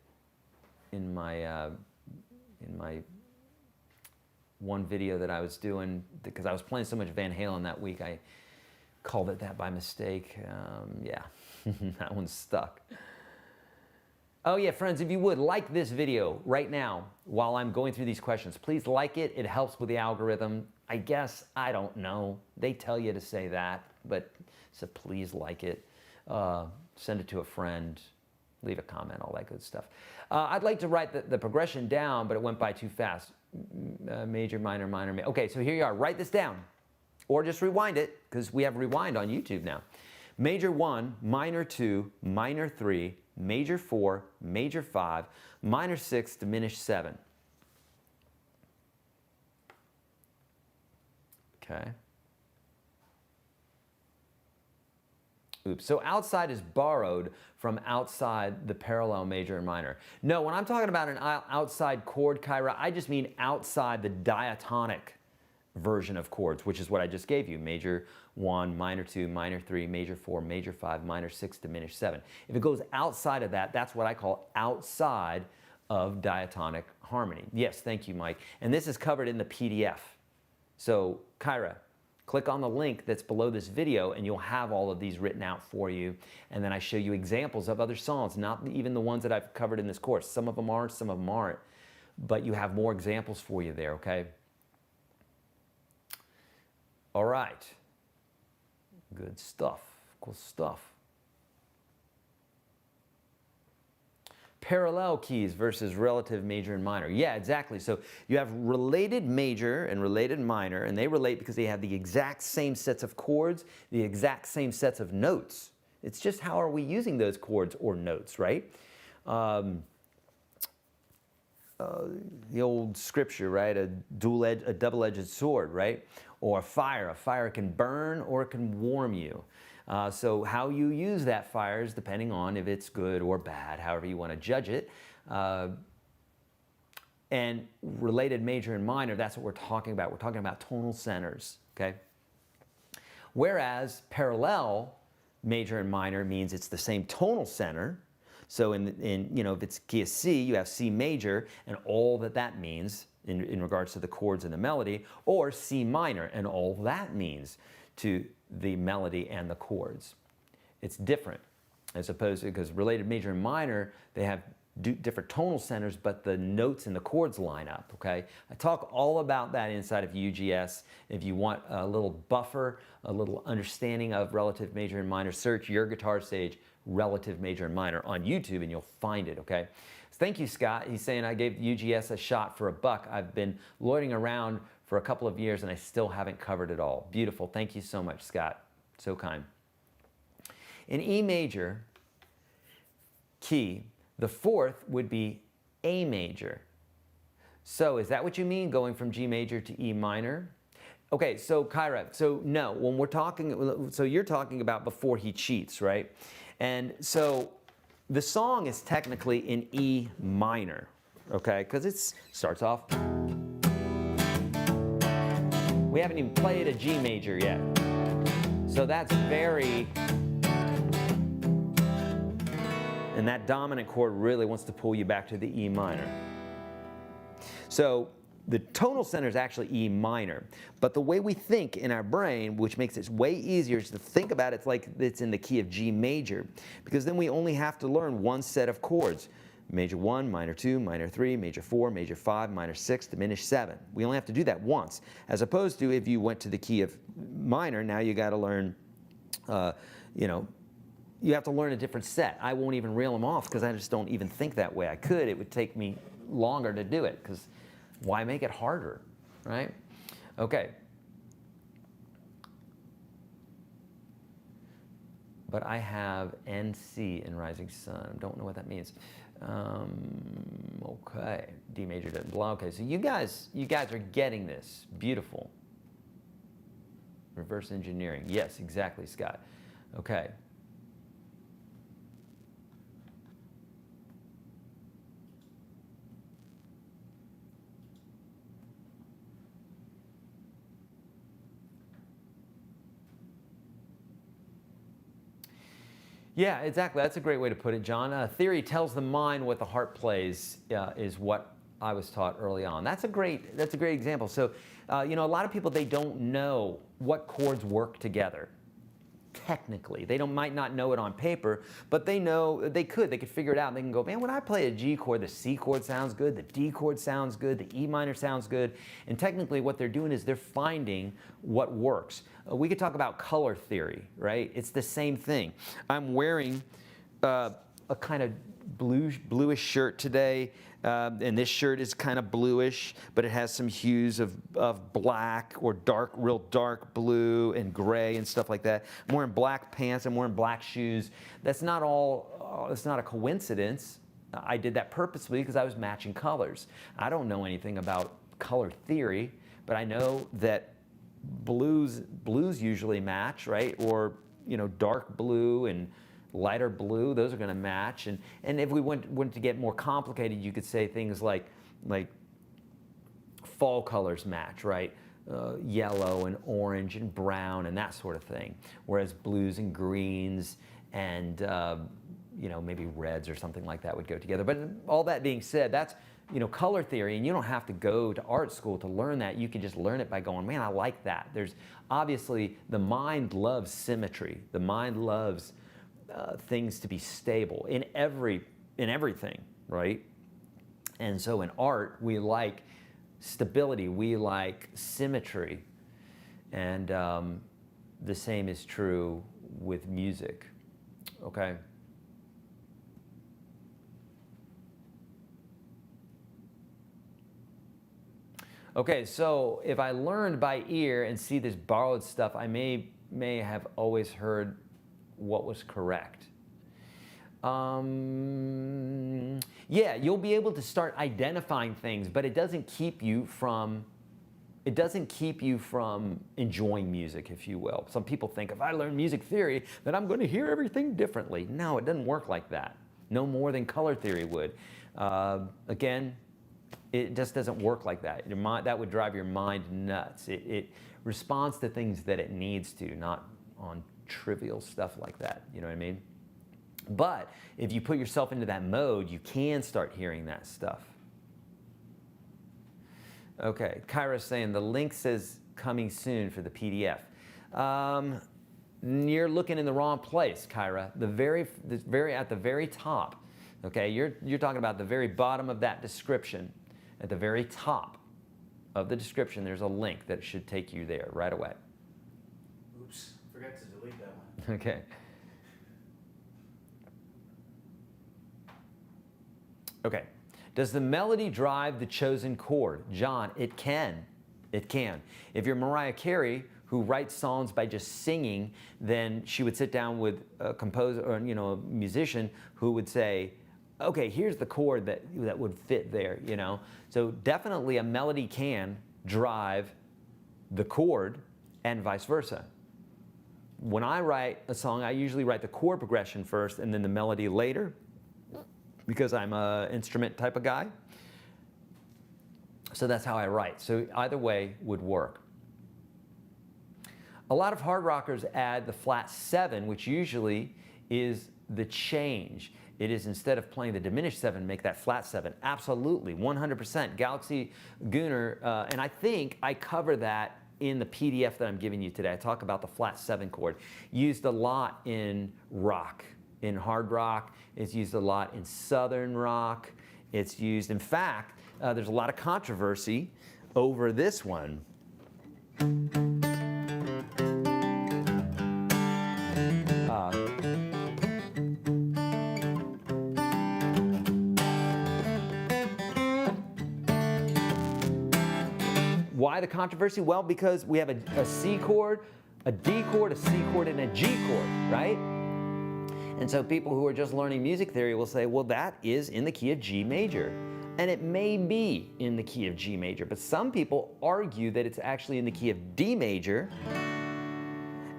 in my one video that I was doing, because I was playing so much Van Halen that week. I called it that by mistake. Yeah, that one's stuck. Oh yeah, friends, if you would, like this video right now while I'm going through these questions. Please like it. It helps with the algorithm. I guess, I don't know. They tell you to say that, but so please like it. Send it to a friend. Leave a comment, all that good stuff. I'd like to write the progression down, but it went by too fast. Major, minor, minor, major. Okay, so here you are. Write this down. Or just rewind it, because we have rewind on YouTube now. Major 1, minor 2, minor 3, major 4, major 5, minor 6, diminished 7. Okay. Oops. So outside is borrowed from outside the parallel major and minor. No, when I'm talking about an outside chord, Kyra, I just mean outside the diatonic version of chords, which is what I just gave you. Major 1, minor 2, minor 3, major 4, major 5, minor 6, diminished 7. If it goes outside of that, that's what I call outside of diatonic harmony. Yes, thank you, Mike. And this is covered in the PDF. So, Kyra, click on the link that's below this video and you'll have all of these written out for you. And then I show you examples of other songs, not even the ones that I've covered in this course. Some of them are, some of them aren't. But you have more examples for you there, okay? All right. Good stuff. Cool stuff. Parallel keys versus relative major and minor. Yeah, exactly. So you have related major and related minor, and they relate because they have the exact same sets of chords, the exact same sets of notes. It's just how are we using those chords or notes, right? The old scripture, right? A double-edged sword, right? Or a fire can burn or it can warm you. So how you use that fire is depending on if it's good or bad, however you want to judge it. And related major and minor, that's what we're talking about. We're talking about tonal centers, okay? Whereas parallel major and minor means it's the same tonal center. So if it's key of C, you have C major and all that means in regards to the chords and the melody, or C minor and all that means to the melody and the chords. It's different as opposed to, because related major and minor, they have different tonal centers, but the notes and the chords line up, okay? I talk all about that inside of UGS. If you want a little buffer, a little understanding of relative major and minor, search YourGuitarSage relative major and minor on YouTube and you'll find it, okay? So thank you, Scott. He's saying I gave UGS a shot for $1. I've been loitering around for a couple of years and I still haven't covered it all. Beautiful. Thank you so much, Scott. So kind. In E major key, the fourth would be A major. So is that what you mean, going from G major to E minor? Okay, so Kyra, so no, when we're talking, so you're talking about before he cheats, right? And so the song is technically in E minor, okay? Because it starts off. We haven't even played a G major yet. So that's very, and that dominant chord really wants to pull you back to the E minor. So the tonal center is actually E minor, but the way we think in our brain, which makes it way easier, is to think about it like it's in the key of G major, because then we only have to learn one set of chords. Major 1, minor 2, minor 3, major 4, major 5, minor 6, diminished 7. We only have to do that once, as opposed to if you went to the key of minor, now you got to learn, you have to learn a different set. I won't even reel them off because I just don't even think that way. I could, it would take me longer to do it because why make it harder, right? Okay. But I have NC in Rising Sun. Don't know what that means. Okay, D major to blah. Okay, so you guys are getting this. Beautiful. Reverse engineering. Yes, exactly, Scott. Okay. Yeah, exactly. That's a great way to put it, John. Theory tells the mind what the heart plays is what I was taught early on. That's a great example. So, a lot of people, they don't know what chords work together. technically. They might not know it on paper, but they know, they could figure it out. And they can go, man, when I play a G chord, the C chord sounds good, the D chord sounds good, the E minor sounds good. And technically what they're doing is they're finding what works. We could talk about color theory, right? It's the same thing. I'm wearing a kind of bluish shirt today. And this shirt is kind of bluish, but it has some hues of black or real dark blue and gray and stuff like that. I'm wearing black pants, I'm wearing black shoes. That's not a coincidence. I did that purposely because I was matching colors. I don't know anything about color theory, but I know that blues usually match, right? Or, you know, dark blue and lighter blue, those are going to match. And if we went to get more complicated, you could say things like fall colors match, right? Yellow and orange and brown and that sort of thing. Whereas blues and greens and you know, maybe reds or something like that would go together. But all that being said, that's, you know, color theory, and you don't have to go to art school to learn that. You can just learn it by going, man, I like that. There's obviously, the mind loves symmetry. The mind loves things to be stable in everything, right? And so in art, we like stability, we like symmetry, and the same is true with music, okay? Okay, so if I learned by ear and see this borrowed stuff, I may have always heard what was correct. Yeah, you'll be able to start identifying things, but it doesn't keep you from enjoying music, if you will. Some people think if I learn music theory, then I'm going to hear everything differently. No, it doesn't work like that. No more than color theory would. Again, it just doesn't work like that. That would drive your mind nuts. It responds to things that it needs to, not on trivial stuff like that, you know what I mean? But if you put yourself into that mode, you can start hearing that stuff. Okay, Kyra's saying the link says coming soon for the PDF. You're looking in the wrong place, Kyra. At the very top. Okay, you're talking about the very bottom of that description. At the very top of the description, there's a link that should take you there right away. Oops, forgot to delete that one. Okay. Okay. Does the melody drive the chosen chord? John, it can. It can. If you're Mariah Carey, who writes songs by just singing, then she would sit down with a composer or, you know, a musician who would say, okay, here's the chord that would fit there, you know. So definitely a melody can drive the chord and vice versa. When I write a song, I usually write the chord progression first and then the melody later, because I'm an instrument type of guy. So that's how I write. So either way would work. A lot of hard rockers add the flat 7, which usually is the change. It is, instead of playing the diminished 7, make that flat 7. Absolutely, 100%. Galaxy Gunner, and I think I cover that in the PDF that I'm giving you today. I talk about the flat 7 chord. Used a lot in rock, in hard rock. It's used a lot in southern rock. It's used, in fact, there's a lot of controversy over this one. Why the controversy? Well, because we have a C chord, a D chord, a C chord, and a G chord, right? And so people who are just learning music theory will say, well, that is in the key of G major. And it may be in the key of G major, but some people argue that it's actually in the key of D major,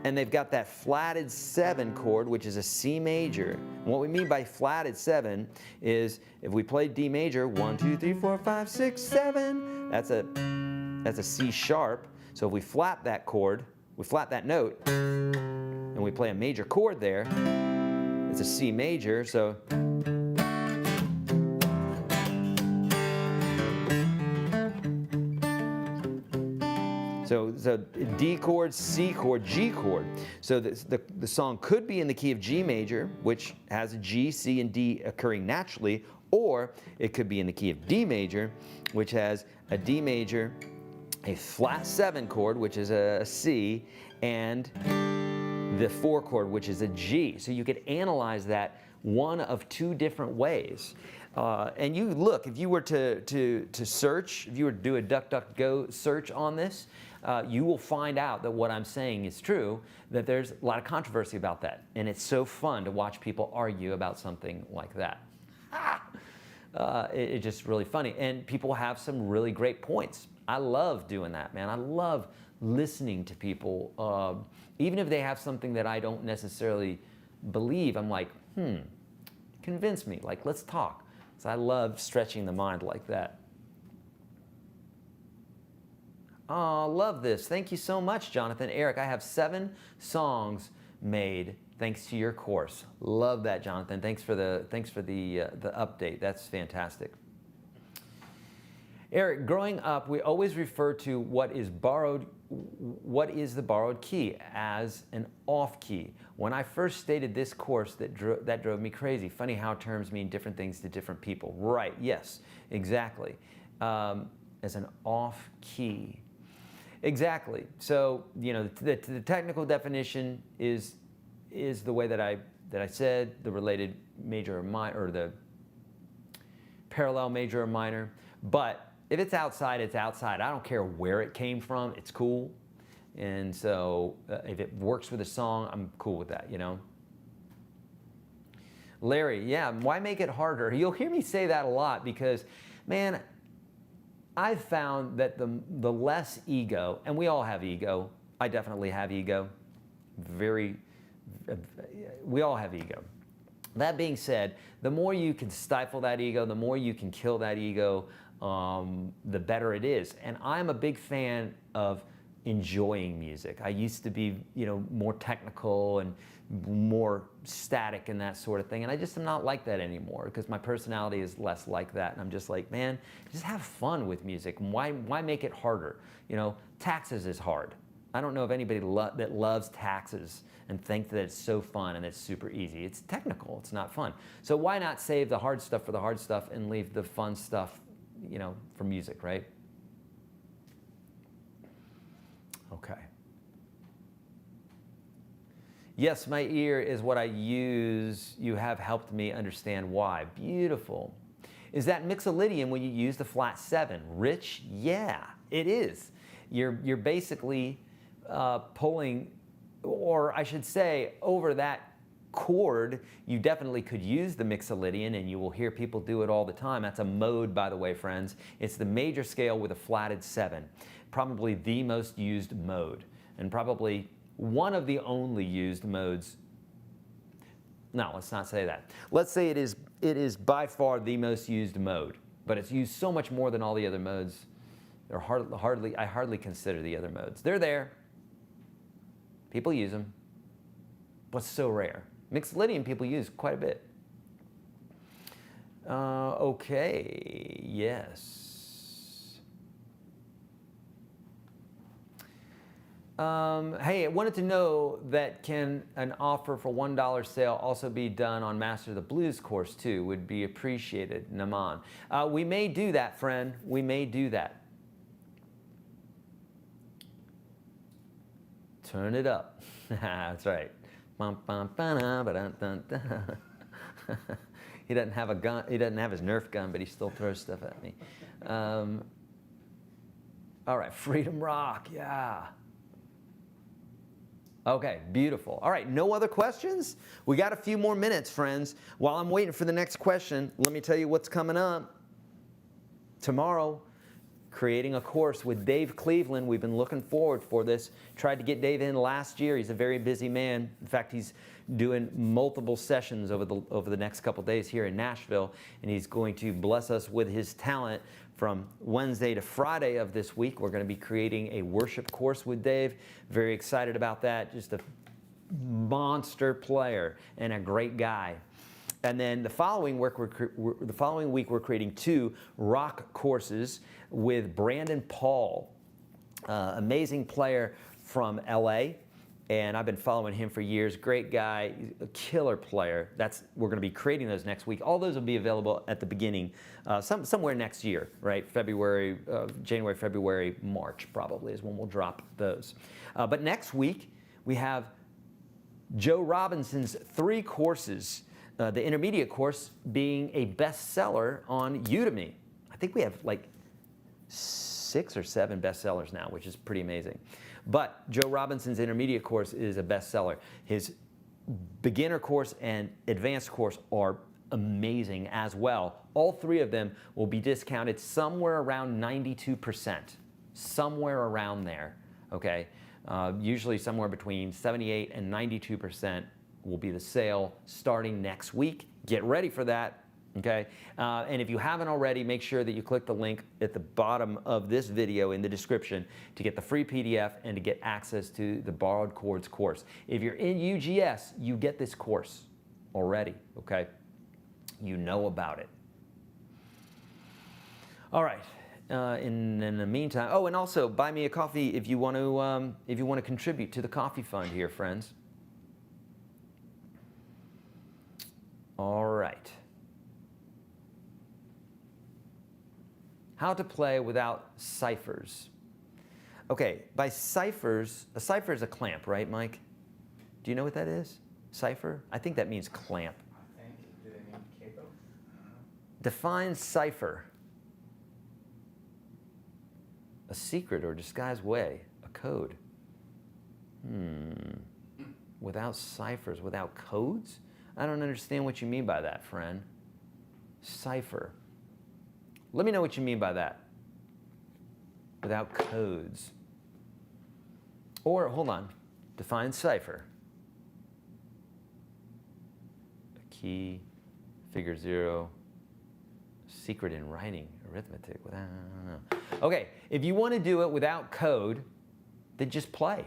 and they've got that flatted 7 chord, which is a C major. And what we mean by flatted 7 is if we play D major, 1, 2, 3, 4, 5, 6, 7, that's a C sharp. So if we flat that chord, we flat that note, and we play a major chord there, it's a C major, so So D chord, C chord, G chord. So the song could be in the key of G major, which has a G, C, and D occurring naturally, or it could be in the key of D major, which has a D major, a flat 7 chord, which is a C, and the 4 chord, which is a G. So you could analyze that one of 2 different ways. And you look, if you were to search, if you were to do a DuckDuckGo search on this, you will find out that what I'm saying is true, that there's a lot of controversy about that. And it's so fun to watch people argue about something like that. It's just really funny. And people have some really great points. I love doing that, man. I love listening to people. Even if they have something that I don't necessarily believe, I'm like, convince me, like, let's talk. So I love stretching the mind like that. Oh, love this. Thank you so much, Jonathan. Eric, I have 7 songs made thanks to your course. Love that, Jonathan. Thanks for the update. That's fantastic. Eric, growing up, we always refer to what is the borrowed key as an off key. When I first stated this course, that drove me crazy. Funny how terms mean different things to different people. Right, yes, exactly. As an off key. Exactly. So, you know, the technical definition is the way that I said, the related major or minor, or the parallel major or minor. But if it's outside, it's outside. I don't care where it came from. It's cool. And so if it works with a song, I'm cool with that, you know. Larry, yeah, why make it harder? You'll hear me say that a lot because, man, I've found that the less ego, and we all have ego. I definitely have ego. We all have ego. That being said, the more you can stifle that ego, the more you can kill that ego, the better it is. And I'm a big fan of enjoying music. I used to be, you know, more technical and more static and that sort of thing. And I just am not like that anymore because my personality is less like that. And I'm just like, man, just have fun with music. Why make it harder? You know, taxes is hard. I don't know of anybody that loves taxes and think that it's so fun and it's super easy. It's technical, it's not fun. So why not save the hard stuff for the hard stuff and leave the fun stuff, you know, for music, right? Okay. Yes, my ear is what I use. You have helped me understand why. Beautiful. Is that mixolydian when you use the flat 7? Rich? Yeah, it is. You're basically pulling, or I should say, over that chord, you definitely could use the mixolydian, and you will hear people do it all the time. That's a mode, by the way, friends. It's the major scale with a flatted 7. Probably the most used mode, and probably one of the only used modes. No, let's not say that. Let's say it is by far the most used mode, but it's used so much more than all the other modes. I hardly consider the other modes. They're there. People use them, but so rare. Mixolydian people use quite a bit. Okay, yes. Hey, I wanted to know that can an offer for $1 sale also be done on Master the Blues course too? Would be appreciated, Naman. We may do that, friend. We may do that. Turn it up. That's right. He doesn't have a gun. He doesn't have his Nerf gun, but he still throws stuff at me. All right, Freedom Rock. Yeah. Okay, beautiful. All right, no other questions? We got a few more minutes, friends. While I'm waiting for the next question, let me tell you what's coming up. Tomorrow, creating a course with Dave Cleveland. We've been looking forward for this. Tried to get Dave in last year. He's a very busy man. In fact, he's doing multiple sessions over the next couple days here in Nashville, and he's going to bless us with his talent. From Wednesday to Friday of this week, we're going to be creating a worship course with Dave. Very excited about that. Just a monster player and a great guy. And then the following week, we're creating 2 rock courses with Brandon Paul. Amazing player from LA, and I've been following him for years. Great guy, a killer player. We're going to be creating those next week. All those will be available at the beginning, somewhere next year, right? February, January, February, March probably is when we'll drop those. But next week we have Joe Robinson's 3 courses. The intermediate course being a bestseller on Udemy. I think we have like 6 or 7 bestsellers now, which is pretty amazing. But Joe Robinson's intermediate course is a bestseller. His beginner course and advanced course are amazing as well. All 3 of them will be discounted somewhere around 92%, somewhere around there, okay? Usually somewhere between 78 and 92% will be the sale starting next week. Get ready for that, okay? And if you haven't already, make sure that you click the link at the bottom of this video in the description to get the free PDF and to get access to the Borrowed Chords course. If you're in UGS, you get this course already, okay? You know about it. All right. In the meantime, oh, and also buy me a coffee if you want to contribute to the coffee fund here, friends. All right. How to play without ciphers. Okay, by ciphers, a cipher is a clamp, right, Mike? Do you know what that is? Cipher? I think that means clamp. I think, do they mean capo? Define cipher. A secret or disguised way, a code. Without ciphers, without codes? I don't understand what you mean by that, friend. Cipher. Let me know what you mean by that. Without codes. Or, hold on, define cipher. A key, figure 0, secret in writing, arithmetic. I don't know. Okay, if you want to do it without code, then just play.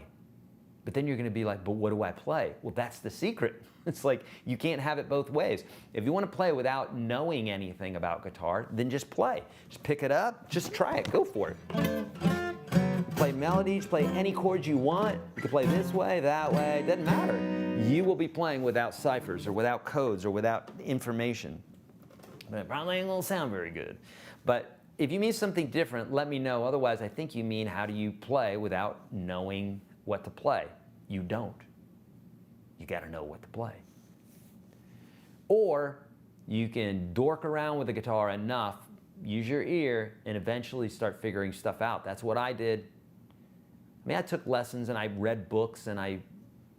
But then you're going to be like, but what do I play? Well, that's the secret. It's like you can't have it both ways. If you want to play without knowing anything about guitar, then just play. Just pick it up, just try it, go for it. Play melodies, play any chords you want. You can play this way, that way, it doesn't matter. You will be playing without ciphers or without codes or without information. But it probably ain't gonna sound very good. But if you mean something different, let me know. Otherwise, I think you mean how do you play without knowing what to play? You don't. You gotta know what to play. Or you can dork around with the guitar enough, use your ear, and eventually start figuring stuff out. That's what I did. I mean, I took lessons and I read books and I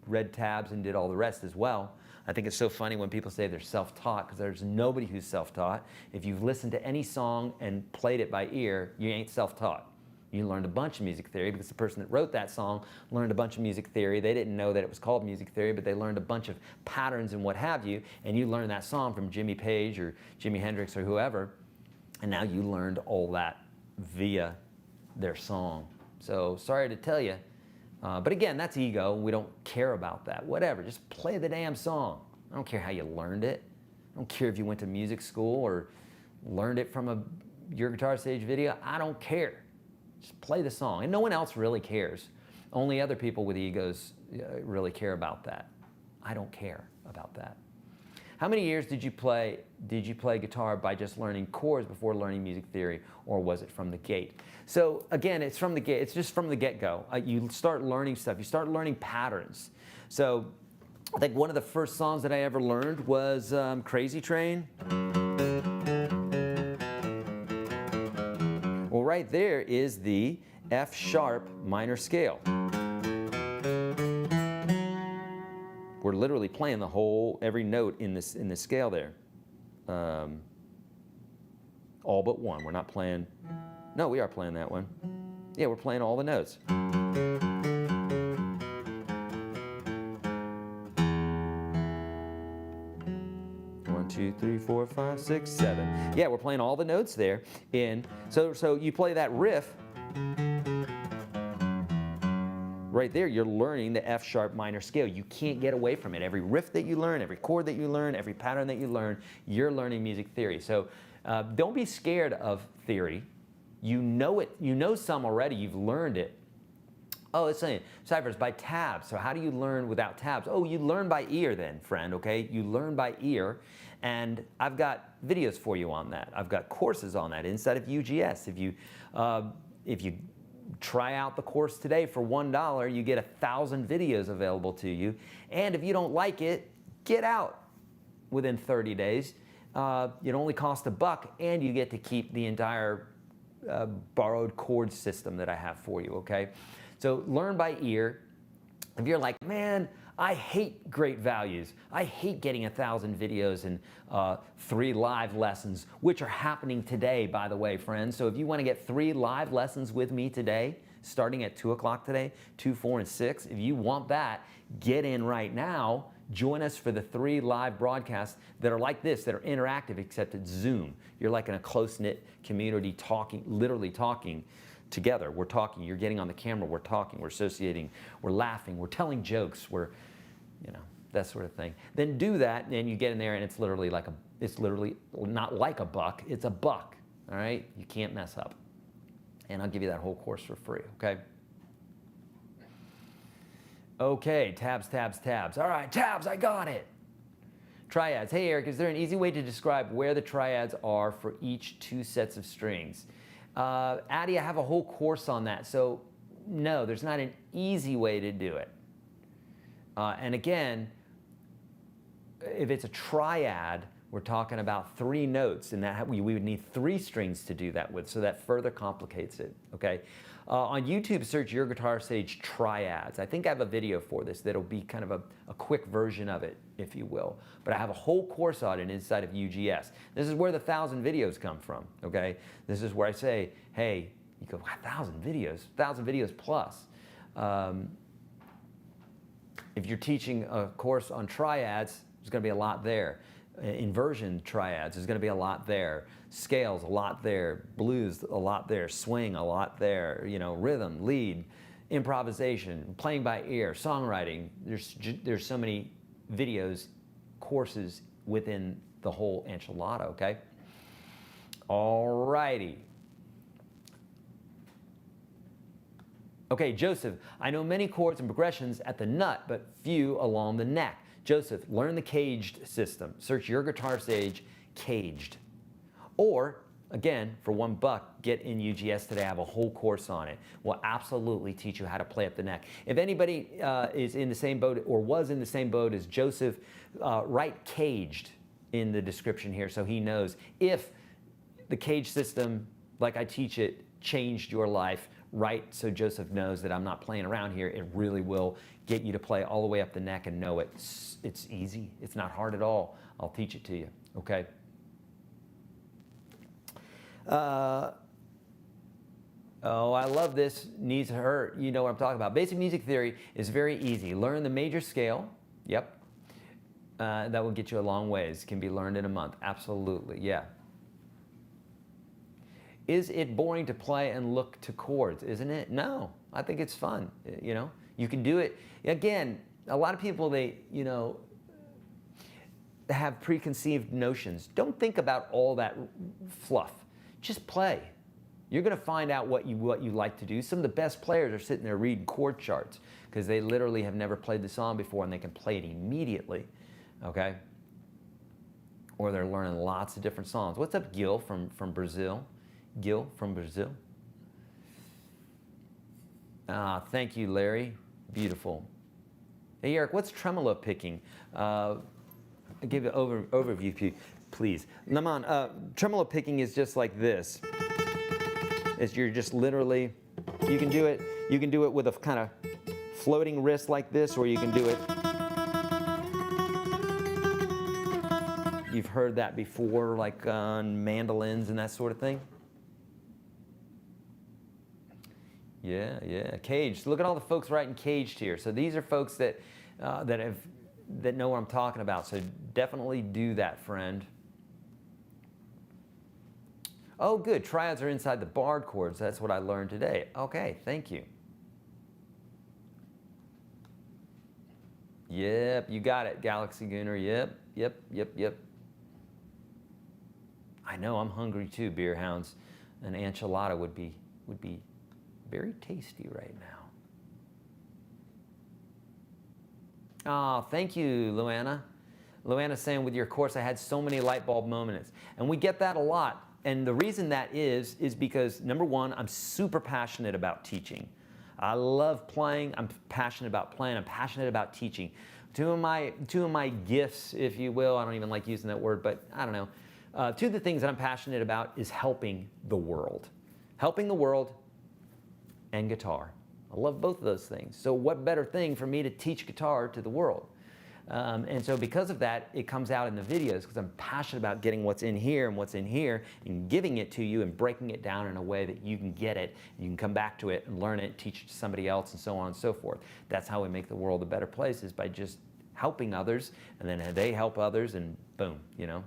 read tabs and did all the rest as well. I think it's so funny when people say they're self-taught, because there's nobody who's self-taught. If you've listened to any song and played it by ear, you ain't self-taught. You learned a bunch of music theory because the person that wrote that song learned a bunch of music theory. They didn't know that it was called music theory, but they learned a bunch of patterns and what have you, and you learned that song from Jimmy Page or Jimi Hendrix or whoever, and now you learned all that via their song. So sorry to tell you, but again, that's ego. We don't care about that. Whatever, just play the damn song. I don't care how you learned it. I don't care if you went to music school or learned it from a YourGuitarSage video. I don't care. Just play the song, and no one else really cares. Only other people with egos really care about that. I don't care about that. How many years did you play guitar by just learning chords before learning music theory, or was it from the gate? So again, it's from the gate. It's just from the get-go. You start learning stuff. You start learning patterns. So I think one of the first songs that I ever learned was Crazy Train. Well, right there is the F sharp minor scale. We're literally playing the whole, every note in this scale there. All but one. We're not playing, no, we are playing that one. Yeah, we're playing all the notes. 2, 3, 4, 5, 6, 7. Yeah, we're playing all the notes there. So you play that riff. Right there, you're learning the F sharp minor scale. You can't get away from it. Every riff that you learn, every chord that you learn, every pattern that you learn, you're learning music theory. So don't be scared of theory. You know it. You know some already. You've learned it. Oh, it's saying, ciphers by tabs. So how do you learn without tabs? Oh, you learn by ear then, friend, okay? You learn by ear, and I've got videos for you on that. I've got courses on that inside of UGS. If you try out the course today for $1, you get 1,000 videos available to you. And if you don't like it, get out within 30 days. It only costs $1, and you get to keep the entire borrowed chord system that I have for you, okay? So learn by ear. If you're like, man, I hate great values. I hate getting 1,000 videos and 3 live lessons, which are happening today, by the way, friends. So if you want to get 3 live lessons with me today, starting at 2 o'clock today, 2, 4, and 6, if you want that, get in right now. Join us for the 3 live broadcasts that are like this, that are interactive, except it's Zoom. You're like in a close-knit community talking, literally talking together. We're talking, you're getting on the camera, we're talking, we're associating, we're laughing, we're telling jokes, we're, you know, that sort of thing. Then do that, and you get in there, and it's literally not like $1, it's $1, all right? You can't mess up. And I'll give you that whole course for free, okay? Okay, tabs, tabs, tabs. All right, tabs, I got it. Triads. Hey, Eric, is there an easy way to describe where the triads are for each 2 sets of strings? Addie, I have a whole course on that, so no, there's not an easy way to do it. And again, if it's a triad, we're talking about 3 notes, and that we would need 3 strings to do that with, so that further complicates it, okay? On YouTube, search YourGuitarSage Triads. I think I have a video for this that'll be kind of a quick version of it, if you will. But I have a whole course on it inside of UGS. This is where the 1,000 videos come from, okay? This is where I say, hey, you go, 1,000 videos, 1,000 videos plus. If you're teaching a course on triads, there's going to be a lot there. Inversion triads, there's going to be a lot there. Scales, a lot there. Blues, a lot there. Swing, a lot there. You know, rhythm, lead, improvisation, playing by ear, songwriting. There's so many videos, courses within the whole enchilada, okay? All righty. Okay, Joseph, I know many chords and progressions at the nut, but few along the neck. Joseph, learn the caged system. Search YourGuitarSage Caged. Or, again, for $1, get in UGS today. I have a whole course on it. We'll absolutely teach you how to play up the neck. If anybody is in the same boat or was in the same boat as Joseph, write caged in the description here so he knows. If the cage system, like I teach it, changed your life, right, so Joseph knows that I'm not playing around here. It really will get you to play all the way up the neck and know it. It's easy. It's not hard at all. I'll teach it to you, okay? Oh, I love this. Knees hurt. You know what I'm talking about. Basic music theory is very easy. Learn the major scale. Yep. That will get you a long ways. Can be learned in a month. Absolutely, yeah. Is it boring to play and look to chords? Isn't it? No, I think it's fun. You know, you can do it. Again, a lot of people, they, you know, have preconceived notions. Don't think about all that fluff. Just play. You're going to find out what you like to do. Some of the best players are sitting there reading chord charts because they literally have never played the song before and they can play it immediately, okay? Or they're learning lots of different songs. What's up, Gil from Brazil? Gil from Brazil. Thank you, Larry. Beautiful. Hey, Eric, what's tremolo picking? I'll give you an overview, please. Naman, tremolo picking is just like this. You're just literally, you can do it with a kind of floating wrist like this, or you can do it. You've heard that before, like on mandolins and that sort of thing. Yeah, yeah, caged. Look at all the folks writing caged here. So these are folks that that know what I'm talking about. So definitely do that, friend. Oh, good. Triads are inside the barred chords. That's what I learned today. Okay, thank you. Yep, you got it, Galaxy Gooner. Yep. I know, I'm hungry too, beer hounds. An enchilada would be very tasty right now. Oh, thank you, Luana. Luana's saying, with your course, I had so many light bulb moments. And we get that a lot. And the reason that is because, number one, I'm super passionate about teaching. I love playing. I'm passionate about playing. I'm passionate about teaching. Two of my gifts, if you will, I don't even like using that word, but I don't know. Two of the things that I'm passionate about is helping the world. Helping the world and guitar. I love both of those things. So what better thing for me to teach guitar to the world? And so because of that, it comes out in the videos because I'm passionate about getting what's in here and what's in here and giving it to you and breaking it down in a way that you can get it, and you can come back to it and learn it, teach it to somebody else, and so on and so forth. That's how we make the world a better place, is by just helping others, and then they help others, and boom, you know.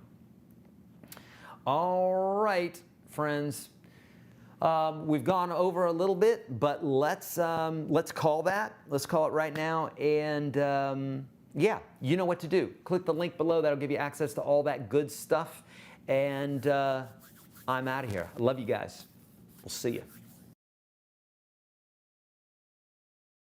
All right, friends. We've gone over a little bit, but let's call that. Let's call it right now. And yeah, you know what to do. Click the link below. That'll give you access to all that good stuff. And I'm out of here. I love you guys. We'll see you.